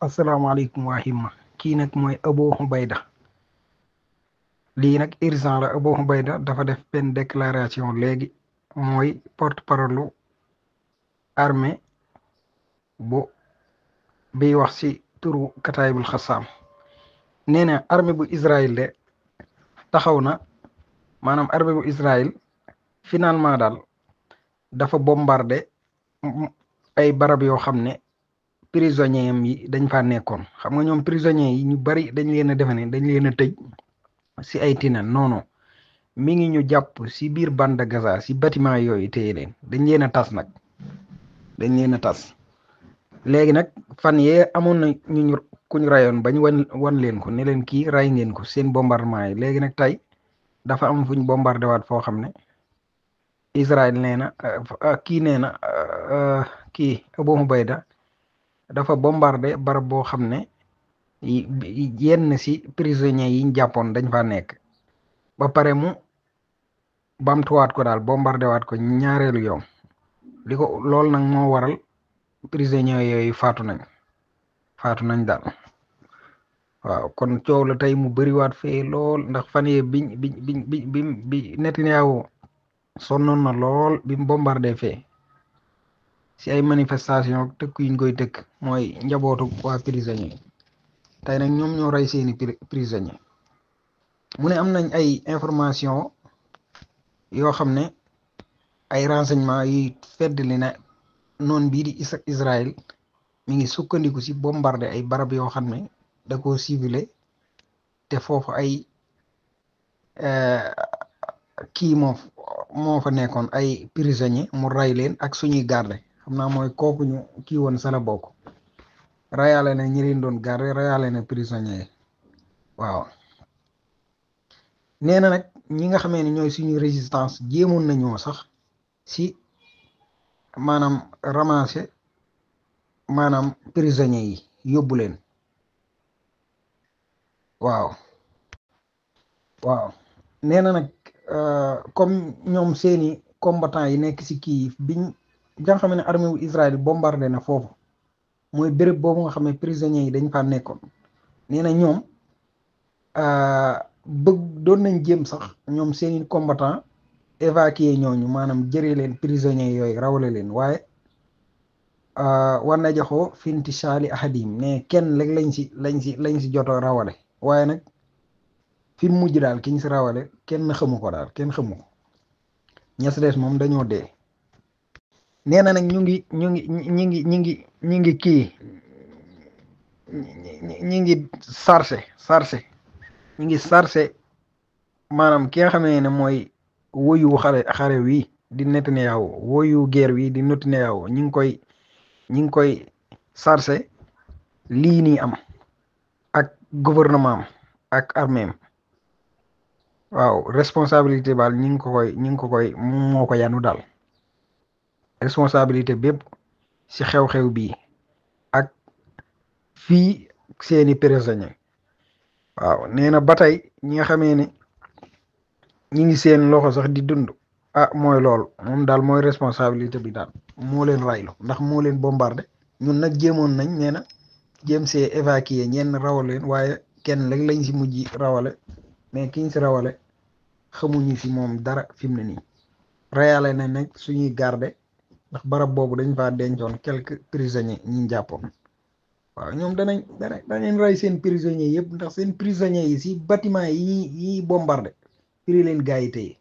asalaamaaleykum waa Himma kii nag mooy Abu Ubayda lii nag urgent la. Abu Ubayda dafa def benn déclaration léegi mooy porte parole armée bu biy wax ci turu Kataayibul Xassaam. nee na armée bu Israël de taxaw na, maanaam armée bu Israël finalement daal dafa bombardé ay barab yoo xam ne prisonniers am yi dañ fa nekkoon. xam nga ñoom prisonniers yi ñu bari dañ leen a defe ne dañ leen a tëj si ay tinaan. non mi ngi ñu jàpp si biir bande de Gaza si bâtiment yooyu téye leen, dañ leen a tas nag, dañ leen a tas. léegi nag fan yee amoon na ñu kuñ rayoon bañ wan leen ko ne leen kii ray ngeen ko seen bombardement yi. léegi nag tey dafa am fuñ bombardé waat foo xam ne Israël nee na kii nee na kii Abu Ubayda dafa bombardé barab boo xam ne yenn si prisonniers yi ñu jàppoon dañ fa nekk. ba pare mu bamtuwaat ko daal, bombardé waat ko ñaareelu yoon. li ko loolu nag moo waral prisonniers yooyu faatu nañ daal. waaw kon coow la tey mu bëriwaat fee lool, ndax fan yee bi Netanyahu sonnoon na lool bi mu bombardé fee si ay manifestation tëkk yuñ koy tëkk mooy njabootu waa prisonniers tey nag ñoom ñoo rey seeni prisonniers. mu ne am nañ ay information yoo xam ne ay renseignement yuy feddali na noon bii di Israël mi ngi sukkandiku si bombardé ay barab yoo xam ne da koo ciblé, te foofu ay kii moo fa nekkoon ay prisonniers mu ray leen ak suñuy garde. xam naa mooy kooku ñu kii woon sala bokk, rayaale na ñi leen doon garde, rayaale na prisonniers yi. waaw nee na nag ñi nga xamee ne ñooy suñu résistance jéemoon nañoo sax si maanaam ramasser maanaam prisonniers yi yóbbu leen. waaw nee na nag comme ñoom seeni combattant yi nekk si kii biñ nga xam ne armée wu Israël bombardé na foofu, mooy béréb boobu nga xam ne prisonniers yi dañ fa nekkoon. nee na ñoom doon nañ jéem sax ñoom seeni combattant évacuer ñooñu, maanaam jëree leen prisonniers yooyu rawale leen, waaye war na joxoo finti saali ahadim ne kenn rek lañ si joto rawale. waaye nag fi mu mujj daal kiñ si rawale kenn xamu ko daal, kenn xamu ko. ñes des moom dañoo dee. nee na nag ñu ngi kii ñu ngi sarse maanaam ki nga xamee ne mooy woyu xare wi di Netanyahu, woyu guerre wi di Netanyahu, ñu ngi koy sarse lii nii am ak gouvernement am ak armée am. waaw responsabilité baal ñu ngi ko koy moo ko yanu daal, responsabilité bépp ci xew-xew bii ak fii seeni prisonniers. waaw nee na ba tey ñi nga xamee ne ñi ngi seen loxo sax di dund, mooy loolu moom daal mooy responsabilité bi daal, moo leen raylu ndax moo leen bombardé. ñun nag jéemoon nañ, nee na jéem see évacuer ñenn rawale leen, waaye kenn rek lañ si mujj rawale, mais kiñ si rawale xamuñu si moom dara fi mu ne nii. rayale na nag suñuy garde, ndax barab boobu dañ faa dencoon quelques prisonniers ñi jàppoon. waaw ñoom danañ rey seen prisonniers yëpp, ndax seen prisonniers yi si bâtiment yi bombardé firi leen gaa yi tey